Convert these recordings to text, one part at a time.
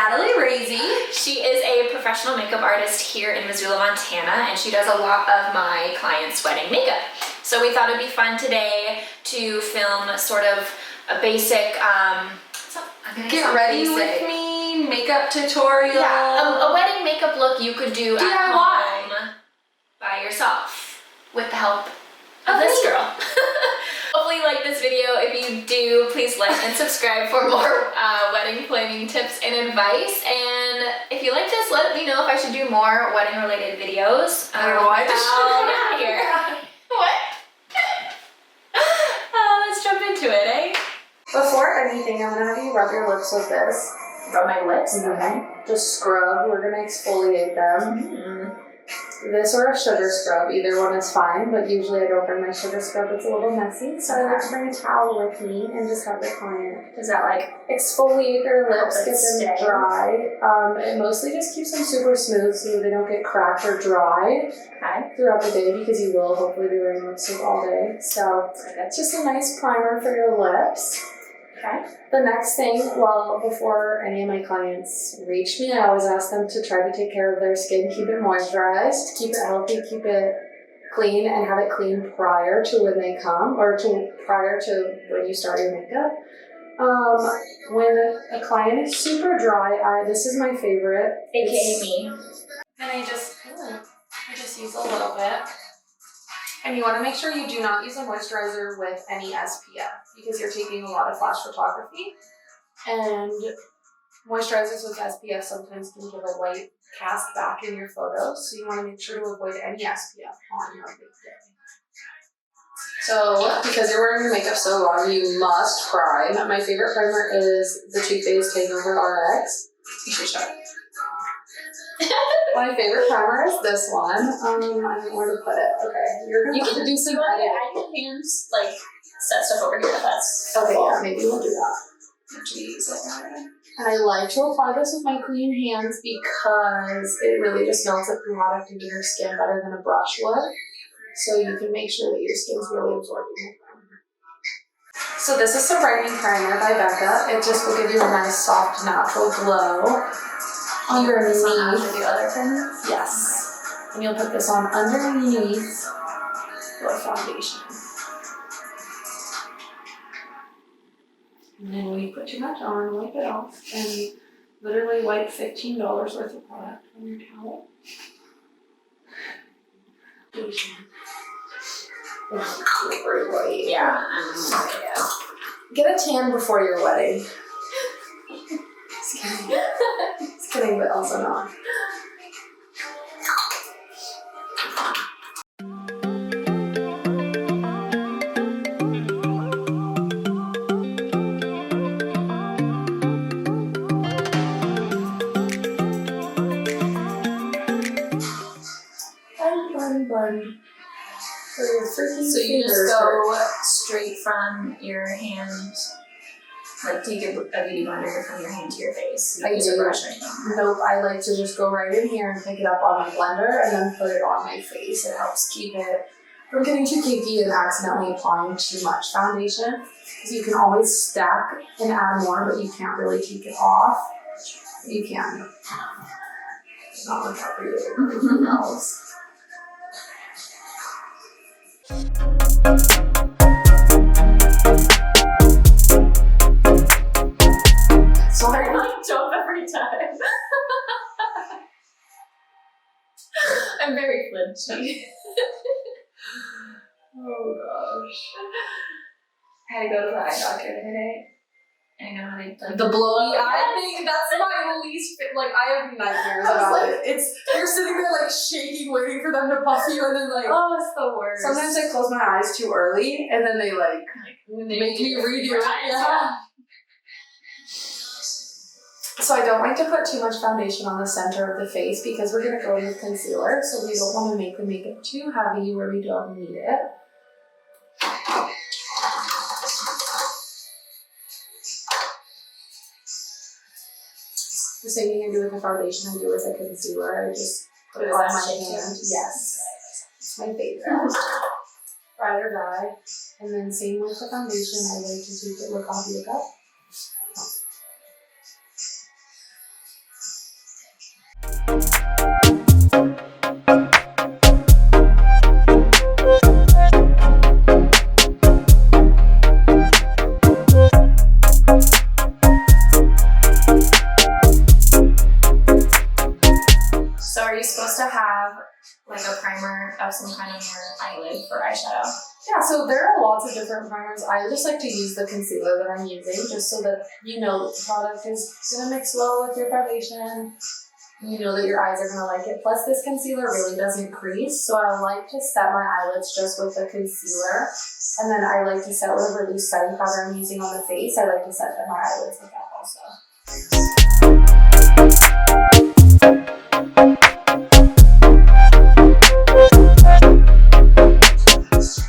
Natalie Razey. She is a professional makeup artist here in Missoula, Montana, and she does a lot of my clients' wedding makeup. So we thought it'd be fun today to film sort of a basic, get ready with me, makeup tutorial. Yeah, a wedding makeup look you could do at home by yourself with the help of this girl. Hopefully you like this video. If you do, please like and subscribe for more wedding planning tips and advice. And if you like this, let me know if I should do more wedding related videos. I don't know why I just out here. What? Let's jump into it, eh? Before anything, I'm gonna have you rub your lips with this. Rub my lips? Okay. Just scrub. We're gonna exfoliate them. This or a sugar scrub, either one is fine, but usually I don't bring my sugar scrub, it's a little messy, so I like to bring a towel with me and just have the client. Does that like exfoliate their lips, get them stay? dry. It mostly just keeps them super smooth so they don't get cracked or dry throughout the day, because you will hopefully be wearing lipstick all day. So it's just a nice primer for your lips. Okay. The next thing, before any of my clients reach me, I always ask them to try to take care of their skin, keep it moisturized, keep it healthy, keep it clean, and have it clean prior to when they come, or prior to when you start your makeup. When a client is super dry, this is my favorite. AKA me. And I just use a little bit. And you want to make sure you do not use a moisturizer with any SPF, because you're taking a lot of flash photography. And moisturizers with SPF sometimes can give a white cast back in your photos, so you want to make sure to avoid any SPF on your big day. So, because you're wearing your makeup so long, you must prime. My favorite primer is the Too Faced Takeover RX. You should show it. My favorite primer is this one. I don't know where to put it. Okay, you're gonna have to do some editing. I can hands like set stuff over here if that's okay. Yeah, maybe we'll do that. Actually use it. And I like to apply this with my clean hands because it really just melts the product into your skin better than a brush would. So you can make sure that your skin's really absorbing the primer. So this is a brightening primer by Becca. It just will give you a nice, soft, natural glow. Underneath the other primers? Yes. And you'll put this on underneath your foundation. And then when you put too much on, wipe it off and literally wipe $15 worth of product on your towel. Yeah. Get a tan before your wedding. Just kidding. Just kidding, but also not. Bun. For your freaking so you just fingers go straight from your hand, like take a beauty blender from your hand to your face. You don't use a brush or anything. Nope, I like to just go right in here and pick it up on my blender and then put it on my face. It helps keep it from getting too cakey and accidentally applying too much foundation. Because you can always stack and add more, but you can't really take it off. You can. Not look out for you. else. Sorry, I jump every time. I'm very flinchy. Oh gosh. I had to go to the eye doctor today. I know how they like the blowy eye thing, that's my least I have nightmares about it. It's you're sitting there shaking, waiting for them to puff you, and then oh, it's the worst. sometimes I close my eyes too early and then they make me redo it. Yeah. So I don't like to put too much foundation on the center of the face because we're gonna go in with concealer, so we don't want to make the makeup too heavy where we don't need it. The same thing I do with the foundation, I do with the concealer. I just put it on my hand. Yes. It's my favorite. Ride or die. And then same with the foundation, I like to take it, look up. primer of some kind on your eyelid for eyeshadow. Yeah, so there are lots of different primers. I just like to use the concealer that I'm using just so that you know that the product is going to mix well with your foundation. You know that your eyes are going to like it. Plus, this concealer really doesn't crease, so I like to set my eyelids just with the concealer. And then I like to set whatever loose setting powder I'm using on the face. I like to set my eyelids with that also.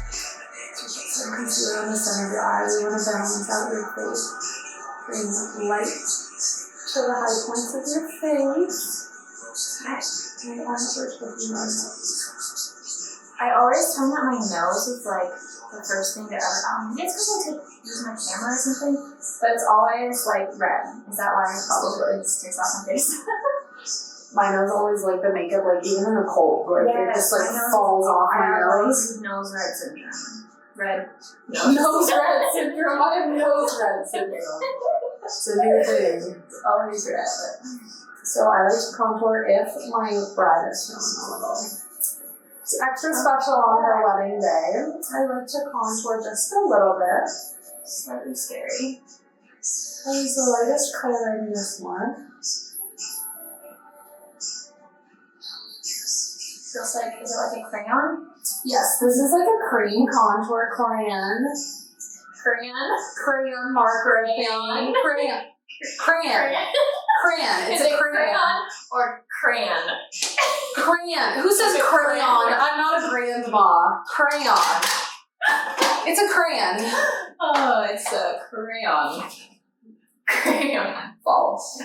Some concealer on the center of your eye. We want to balance out your face. Bring light to the high points of your face. And onwards with your nose. I always find that my nose is like the first thing to ever come. Maybe it's because I use my camera or something, but it's always like red. Is that why it probably sticks off my face? My nose always like the makeup, like even in the cold, like it just like falls off my nose. Nose red syndrome. Red. Nose red syndrome. I have nose red syndrome. It's a new thing. It's always red. So I like to contour if my bride is showing a little. It's extra special on her wedding day. I like to contour just a little bit. Slightly scary. I use the lightest color in this one. Feels like, is it like a crayon? Yes, this is like a cream contour crayon. Crayon marker. Crayon. It's Is it a crayon. or crayon? Crayon. Who says crayon? I'm not a grandma. Crayon. It's a crayon. Oh, it's a crayon. Crayon. False.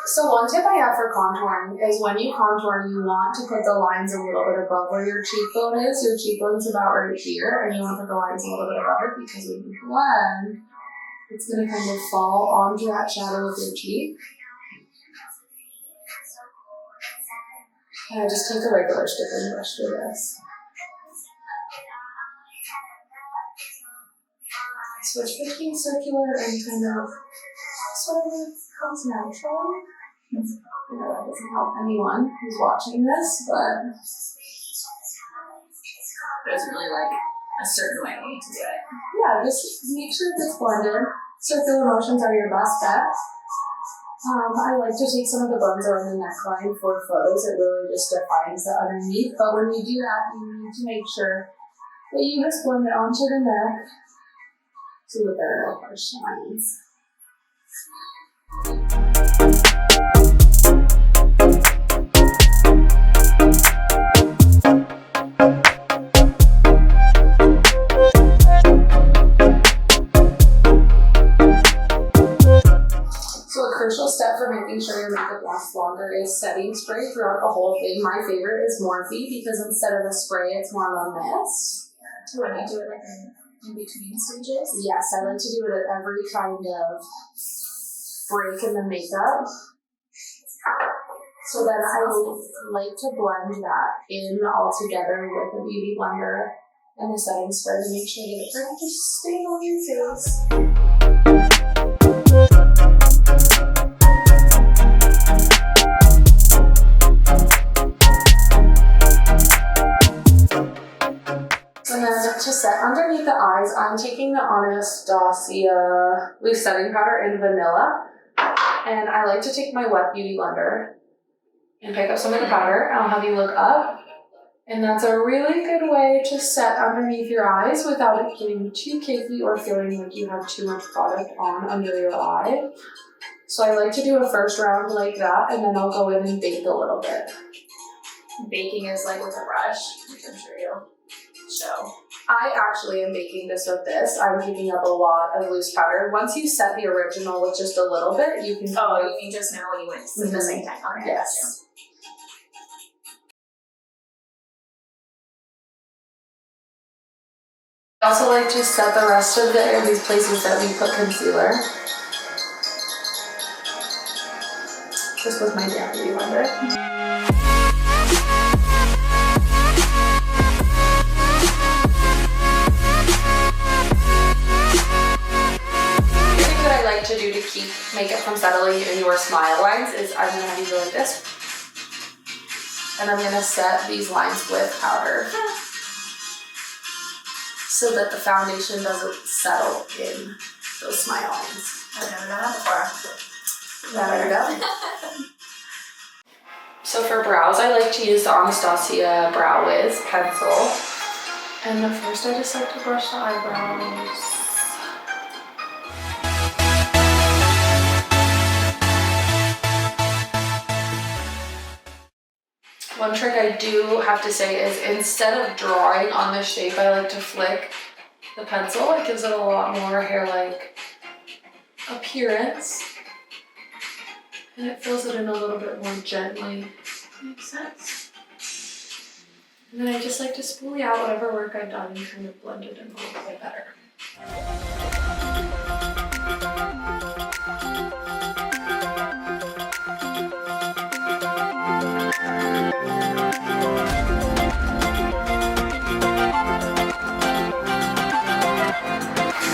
So one tip I have for contouring is when you contour, you want to put the lines a little bit above where your cheekbone is. Your cheekbone's about right here, and you want to put the lines a little bit above it because when you blend, it's going to kind of fall onto that shadow of your cheek. And I just take a regular stippling brush for this. Switch between circular and kind of sort of comes naturally. I know that doesn't help anyone who's watching this, but There's really like a certain way to do it. yeah, just make sure it's blended. Circular motions are your best bet. I like to take some of the buns around the neckline for photos. It really just defines the underneath. But when you do that, you need to make sure that you just blend it onto the neck so that there are no harsh lines. Crucial step for making sure your makeup lasts longer is setting spray throughout the whole thing. My favorite is Morphe because instead of a spray, it's more of a mist. So when you do it like in between stages? Yes, I like to do it at every kind of break in the makeup. So then I like to blend that in all together with a beauty blender and a setting spray to make sure that it doesn't just stay on your face. And then to set underneath the eyes, I'm taking the Anastasia loose setting powder in vanilla. And I like to take my wet beauty blender and pick up some of the powder. I'll have you look up. And that's a really good way to set underneath your eyes without it getting too cakey or feeling like you have too much product on under your eye. So I like to do a first round like that, and then I'll go in and bake a little bit. Baking is like with a brush, which I'm sure you'll show. I actually am baking this with this. I'm picking up a lot of loose powder. Once you set the original with just a little bit, you can... Oh, you mean just now when you went at the same time? Okay. Yes. I also like to set the rest of these places that we put concealer. Just with my damp beauty blender. To do to keep makeup from settling in your smile lines is I'm going to have you go like this. And I'm gonna set these lines with powder so that the foundation doesn't settle in those smile lines. I've never done that before. There we go. So for brows, I like to use the Anastasia Brow Wiz pencil. And at first I just like to brush the eyebrows. One trick I do have to say is instead of drawing on the shape, I like to flick the pencil. It gives it a lot more hair-like appearance. And it fills it in a little bit more gently. Makes sense? And then I just like to spoolie out whatever work I've done and kind of blend it in a little bit better.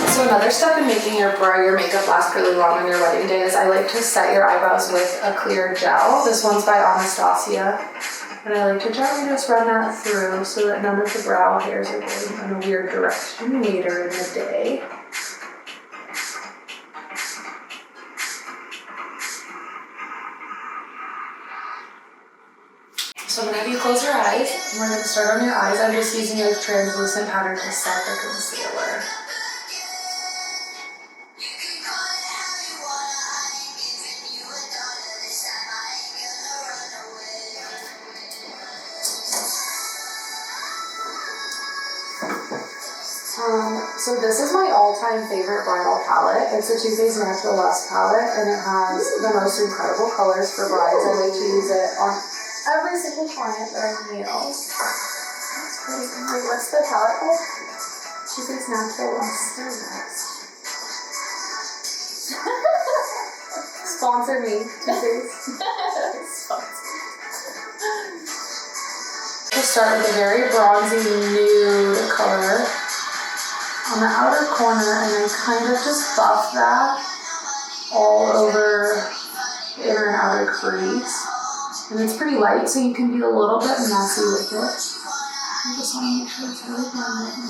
So another step in making your makeup last really long on your wedding day is I like to set your eyebrows with a clear gel. This one's by Anastasia. And I like to gently just run that through so that none of the brow hairs are going in a weird direction later in the day. So I'm going to have you close your eyes, and we're going to start on your eyes. I'm just using a translucent powder to set the concealer. So this is my all-time favorite bridal palette. It's a Too Faced Natural Luxe palette, and it has the most incredible colors for brides. I like to use it on every single client that I nail. That's pretty. Wait, what's the palette called? Too Faced Natural Luxe. Sponsor me, Too Faced. We'll start with a very bronzy nude color on the outer corner, and I kind of just buff that all over the inner and outer crease. And it's pretty light, so you can be a little bit messy with it. I just want to make sure it's really blended in.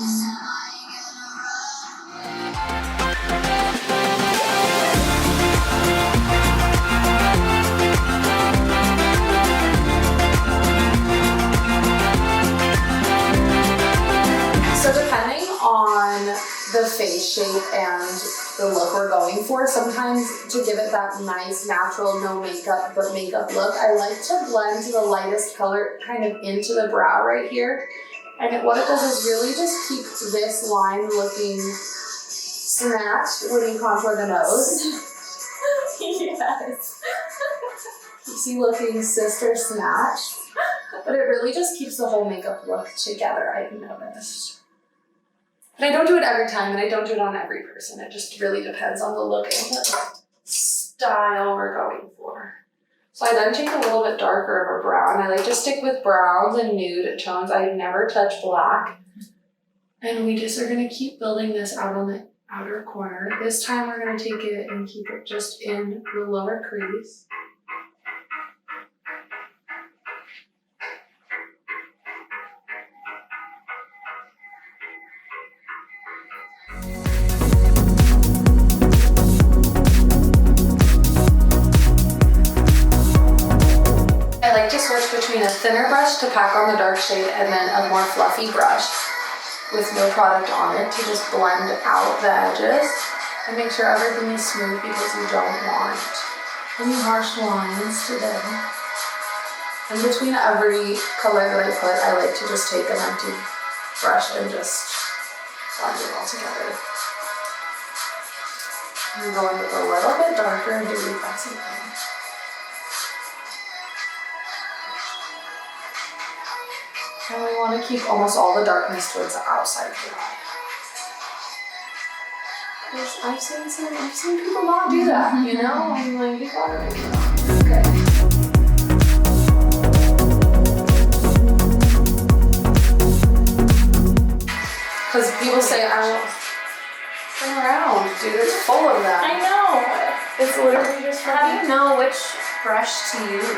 So depending on the face shape and the look we're going for, sometimes to give it that nice, natural, no makeup, but makeup look, I like to blend the lightest color kind of into the brow right here. And what it does is really just keep this line looking snatched when you contour the nose. Yes. Keeps you looking sister snatched. But it really just keeps the whole makeup look together, I've noticed. But I don't do it every time, and I don't do it on every person. It just really depends on the look and the style we're going for. So I then take a little bit darker of a brown. I like to stick with browns and nude tones. I never touch black. And we just are going to keep building this out on the outer corner. This time we're going to take it and keep it just in the lower crease. I like to switch between a thinner brush to pack on the dark shade and then a more fluffy brush with no product on it to just blend out the edges and make sure everything is smooth because you don't want any harsh lines today. And between every color that I put, I like to just take an empty brush and just blend it all together. I'm going with a little bit darker and doing pressing in. And we want to keep almost all the darkness towards the outside of the eye. Because I've seen people not do that, you know? I'm like, you gotta do that. Okay. Because people say, I don't turn around, dude, it's full of that. I know. It's literally just How do you know which brush to use?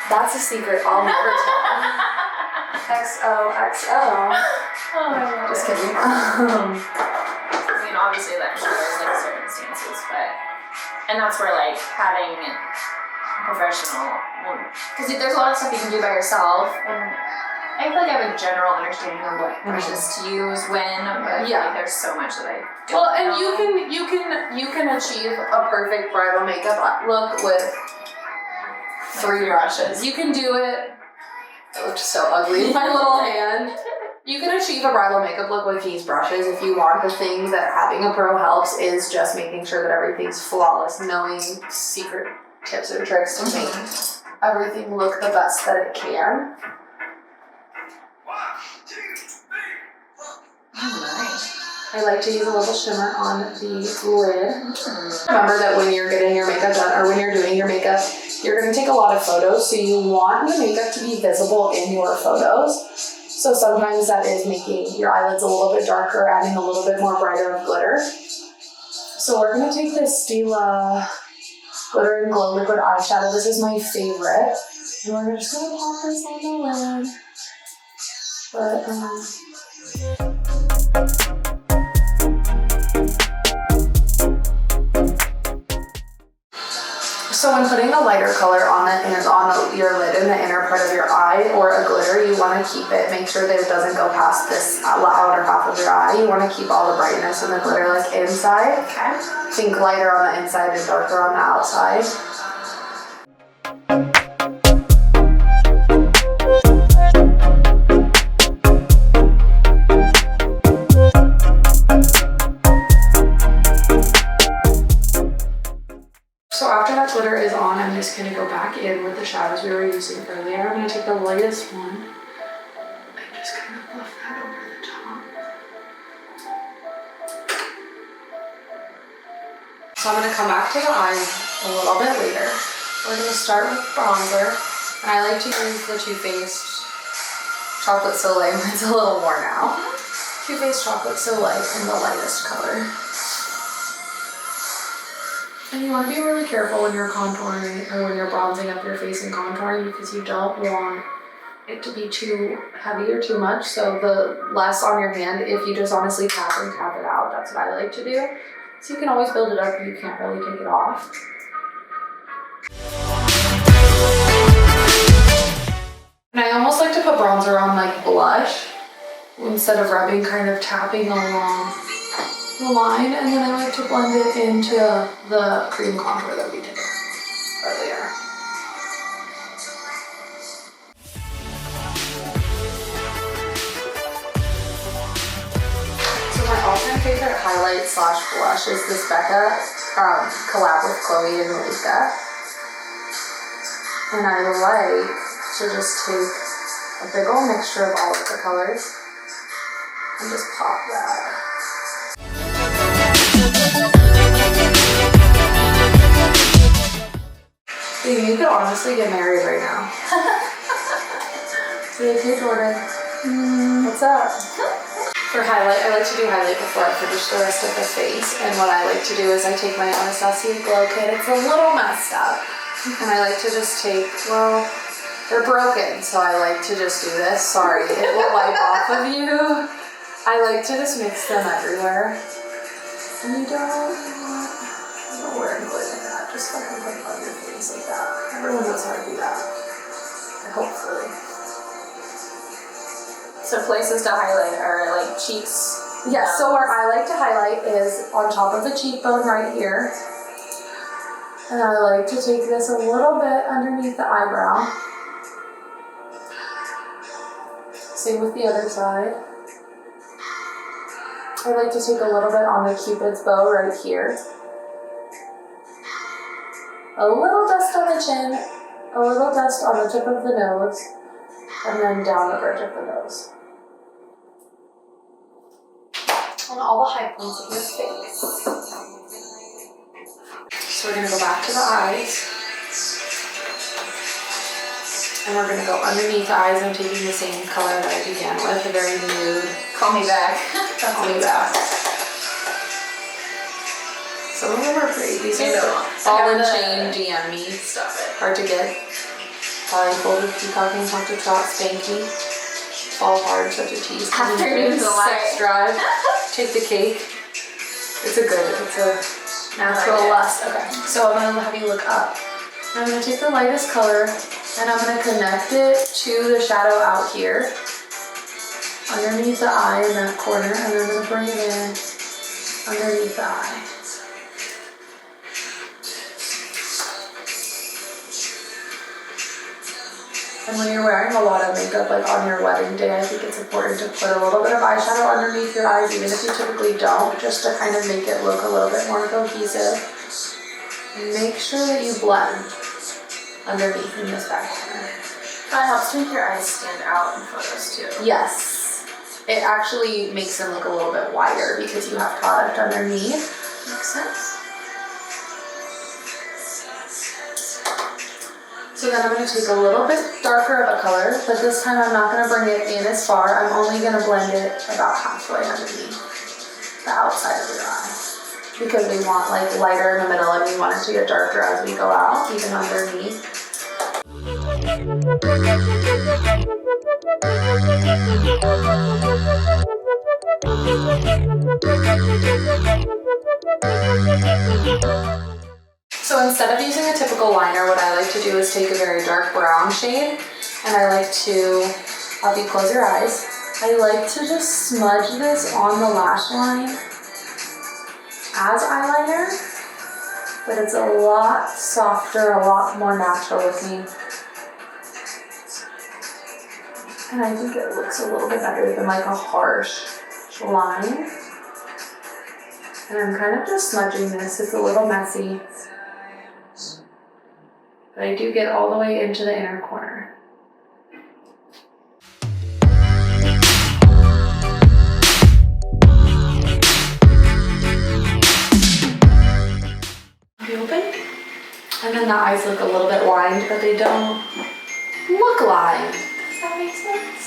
That's a secret I'll never tell. XOXO. Oh my god. Just kidding. I mean, obviously, I'm sure there's like circumstances, and that's where like having a professional, because there's a lot of stuff you can do by yourself, and I feel like I have a general understanding of what brushes to use when, but I feel like there's so much that I don't Well, and know. you can achieve a perfect bridal makeup look with 3 brushes. You can do it. It looked so ugly in my little hand. You can achieve a bridal makeup look with these brushes if you want. The thing that having a pro helps is just making sure that everything's flawless, knowing secret tips and tricks to make everything look the best that it can. I like to use a little shimmer on the lid. Remember that when you're getting your makeup done or when you're doing your makeup, you're going to take a lot of photos, so you want the makeup to be visible in your photos. So sometimes that is making your eyelids a little bit darker, adding a little bit more brighter of glitter. So we're going to take this Stila Glitter and Glow Liquid Eyeshadow. This is my favorite. And we're just going to pop this on the lid. So when putting a lighter color on your lid in the inner part of your eye or a glitter, you want to keep it, make sure that it doesn't go past this outer half of your eye. You want to keep all the brightness and the glitter like inside. Okay. Think lighter on the inside and darker on the outside. So after that glitter is on, I'm just going to go back in with the shadows we were using earlier. I'm going to take the lightest one and just kind of buff that over the top. So I'm going to come back to the eye a little bit later. We're going to start with bronzer. And I like to use the Too Faced Chocolate Soleil. It's a little worn out. Too Faced Chocolate Soleil in the lightest color. And you want to be really careful when you're contouring or when you're bronzing up your face and contouring, because you don't want it to be too heavy or too much. So the less on your hand, if you just honestly tap and tap it out, that's what I like to do. So you can always build it up, but you can't really take it off. And I almost like to put bronzer on like blush instead of rubbing, kind of tapping along the line, and then I like to blend it into the cream contour that we did earlier. So my all-time favorite highlight / blush is this Becca collab with Chloe and Malika. And I like to just take a big old mixture of all of the colors and just pop that. Dude, you could honestly get married right now. Hey Jordan, what's up? For highlight, I like to do highlight before I finish the rest of the face. And what I like to do is I take my Anastasia Glow Kit. It's a little messed up. And I like to just take, well, they're broken, so I like to just do this. Sorry, it will wipe off of you. I like to just mix them everywhere. And you don't wear glue like that. Just fucking put it on your face like that. Everyone knows how to do that. Hopefully. So places to highlight are like cheeks. Yeah, so where I like to highlight is on top of the cheekbone right here. And I like to take this a little bit underneath the eyebrow. Same with the other side. I like to take a little bit on the Cupid's bow right here. A little dust on the chin, a little dust on the tip of the nose, and then down the bridge of the nose. On all the high points of your face. So we're going to go back to the eyes. And we're going to go underneath the eyes. I'm taking the same color that I began with, a very nude. Call me back. Call me back. Some of them are pretty. These are ball and chain DM me. Stop it. Hard to get. blindfolded, peacocking, hard to trot, spanky, fall hard, such a tease. Afternoon delight. Sex drive, take the cake. It's a natural lust. Okay, so I'm gonna have you look up. I'm gonna take the lightest color and I'm gonna connect it to the shadow out here, underneath the eye in that corner, and I'm gonna bring it in underneath the eye. And when you're wearing a lot of makeup, like on your wedding day, I think it's important to put a little bit of eyeshadow underneath your eyes, even if you typically don't, just to kind of make it look a little bit more cohesive. And make sure that you blend underneath in this back corner. That helps to make your eyes stand out in photos too. Yes. It actually makes them look a little bit wider because you have product underneath. Makes sense. So then I'm going to take a little bit darker of a color, but this time I'm not going to bring it in as far. I'm only going to blend it about halfway underneath the outside of your eye. Because we want like lighter in the middle and we want it to get darker as we go out, even underneath. So instead of using a typical liner, what I like to do is take a very dark brown shade, and I like to have you close your eyes. I like to just smudge this on the lash line as eyeliner, but it's a lot softer, a lot more natural looking. And I think it looks a little bit better than like a harsh line. And I'm kind of just smudging this. It's a little messy. But I do get all the way into the inner corner. Be open. And then the eyes look a little bit lined, but they don't look lined. Does that make sense?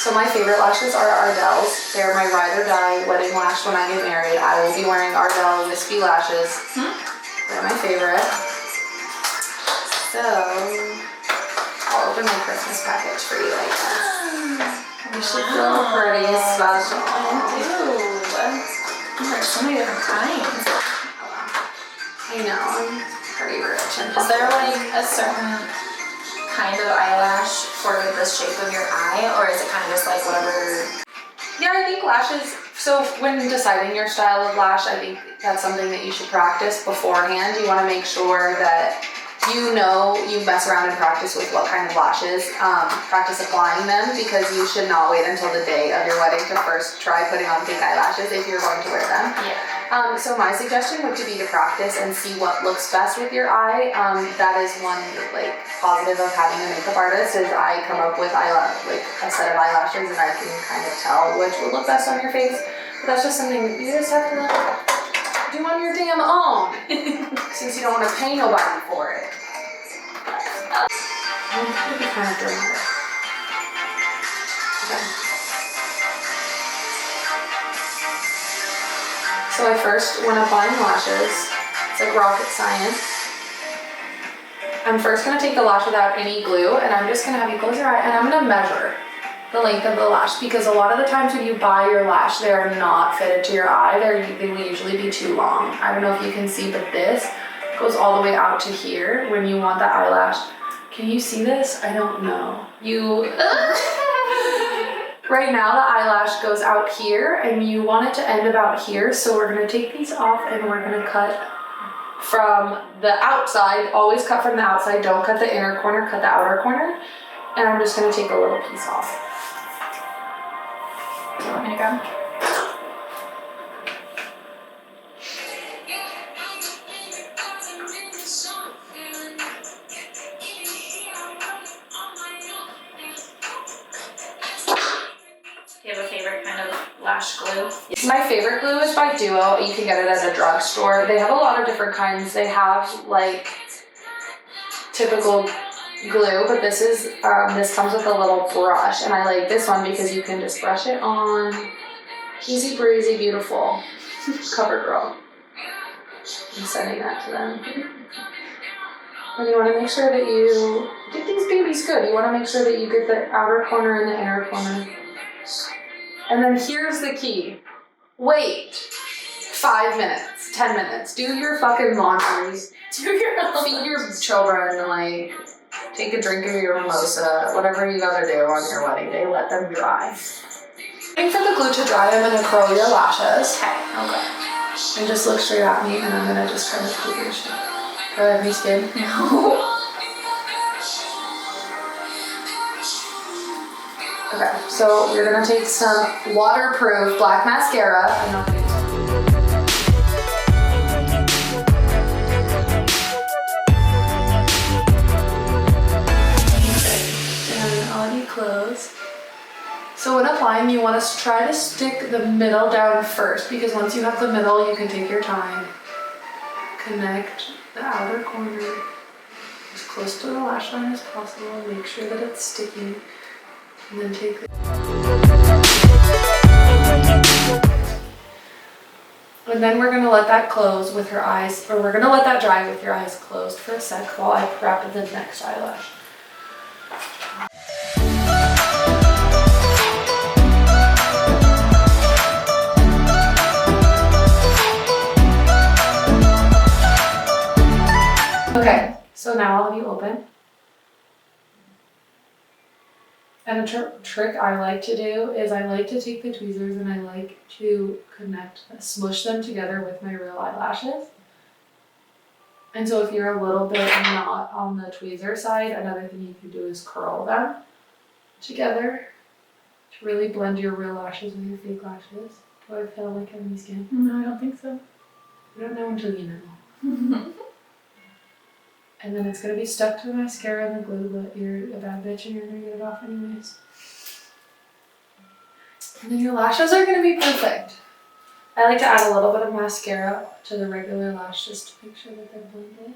So my favorite lashes are Ardell's. They're my ride or die wedding lash when I get married. I will be wearing Ardell wispy lashes. They're my favorite. So I'll open my Christmas package for you, I guess. You should feel pretty special. I do. There's so many different kinds. I know, I'm pretty rich. Is there like a certain kind of eyelash for the shape of your eye, or is it kind of just like whatever? Yeah, I think lashes, so when deciding your style of lash, I think that's something that you should practice beforehand. You want to make sure that you mess around and practice with what kind of lashes, practice applying them, because you should not wait until the day of your wedding to first try putting on fake eyelashes if you're going to wear them. Yeah. So my suggestion would be to practice and see what looks best with your eye. That is one like positive of having a makeup artist, is I come up with a set of eyelashes and I can kind of tell which will look best on your face. But that's just something you just have to do on your damn own, since you don't want to pay nobody for it. I'm going to be kind of dramatic. Okay. So when applying lashes, it's like rocket science. I'm first going to take the lash without any glue, and I'm just going to have you close your eye, and I'm going to measure the length of the lash, because a lot of the times when you buy your lash, they're not fitted to your eye. They will usually be too long. I don't know if you can see, but this goes all the way out to here when you want that eyelash. Can you see this? I don't know. Right now the eyelash goes out here and you want it to end about here. So we're gonna take these off and we're gonna cut from the outside. Always cut from the outside. Don't cut the inner corner, cut the outer corner. And I'm just gonna take a little piece off. Do you want me to grab? Do you have a favorite kind of lash glue? My favorite glue is by Duo. You can get it at a drugstore. They have a lot of different kinds. They have like typical glue, but this comes with a little brush, and I like this one because you can just brush it on. Easy breezy, beautiful. Cover girl. and sending that to them. And you want to make sure that you get these babies good. You want to make sure that you get the outer corner and the inner corner. And then here's the key. Wait 5 minutes, 10 minutes. Do your fucking laundry. Feed your children, like, take a drink of your mimosa, whatever you gotta do on your wedding day. Let them dry. Waiting for the glue to dry, I'm gonna curl your lashes. Okay. And just look straight at me, and I'm gonna just try to do your shit. Do I have any skin? No. Okay, so we're gonna take some waterproof black mascara. I'm not gonna and I'll let you close. So when applying, you want to try to stick the middle down first, because once you have the middle, you can take your time. Connect the outer corner as close to the lash line as possible. Make sure that it's sticking. And then take and then we're going to let that close with her eyes, or we're going to let that dry with your eyes closed for a sec while I prep the next eyelash. Okay, so now I'll have you open. And a trick I like to do is I like to take the tweezers and I like to smush them together with my real eyelashes. And so if you're a little bit not on the tweezer side, another thing you can do is curl them together to really blend your real lashes with your fake lashes. Do I feel like having skin? No, I don't think so. You don't know until you know. And then it's gonna be stuck to the mascara and the glue, but you're a bad bitch and you're gonna get it off anyways. And then your lashes are gonna be perfect. I like to add a little bit of mascara to the regular lash just to make sure that they're blended.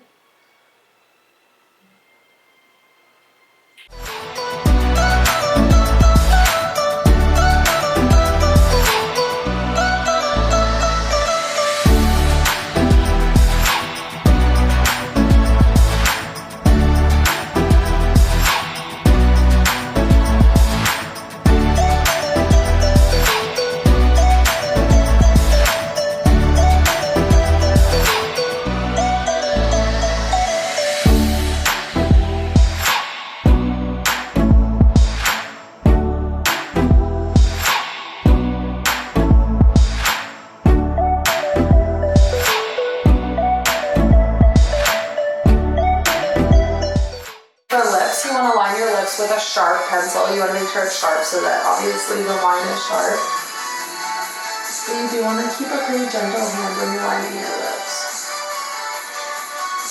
With a sharp pencil, you want to make sure it's sharp so that obviously the line is sharp. But you do want to keep a pretty gentle hand when you're lining your lips.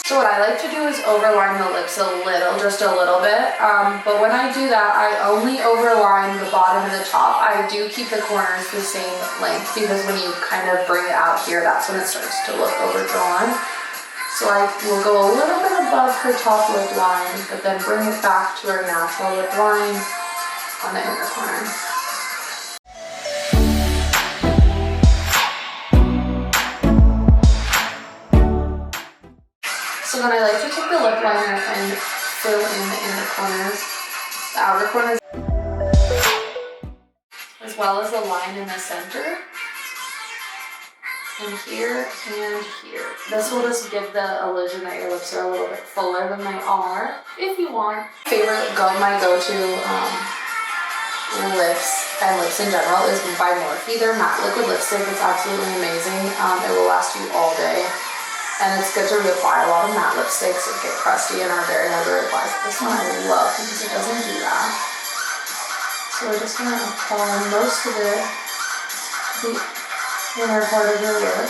So what I like to do is overline the lips a little, just a little bit. But when I do that, I only overline the bottom and the top. I do keep the corners the same length because when you kind of bring it out here, that's when it starts to look overdrawn. So I will go a little bit above her top lip line, but then bring it back to her natural lip line on the inner corner. So then I like to take the lip liner and fill in the inner corners, the outer corners, as well as the line in the center. And here and here. This will just give the illusion that your lips are a little bit fuller than they are, if you want. My go-to lips and lips in general is by Morphe. Their matte liquid lipstick is absolutely amazing. It will last you all day. And it's good to reapply a lot of matte lipsticks that get crusty and are very hard to reapply. So this one I love because it doesn't do that. So we're just gonna apply most of it to the inner part of your lip.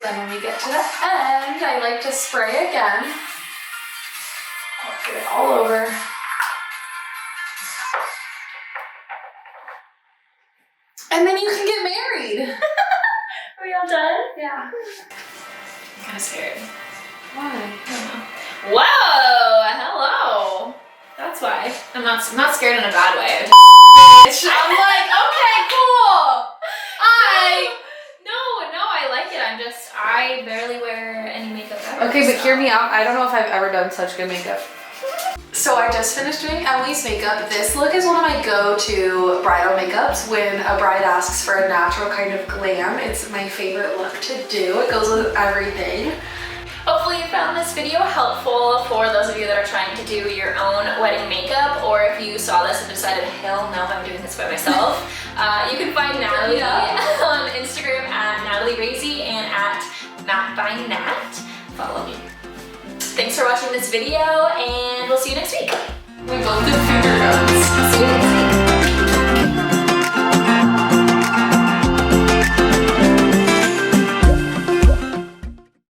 Then when we get to the end, I like to spray again. I'll put it all over. And then you can get married. Are we all done? Yeah. I'm kind of scared. Why? Whoa! Hello! That's why. I'm not scared in a bad way. I'm like, okay, cool. No, I like it. I barely wear any makeup ever. Okay, but hear me out. I don't know if I've ever done such good makeup. So I just finished doing Emily's makeup. This look is one of my go-to bridal makeups when a bride asks for a natural kind of glam. It's my favorite look to do. It goes with everything. Hopefully you found this video helpful for those of you that are trying to do your own wedding makeup, or if you saw this and decided, hell no, I'm doing this by myself. You can find Natalie on Instagram at Natalie Razey and at Matte by Nat. Follow me. Thanks for watching this video, and we'll see you next week. We both did finger guns. See you next week.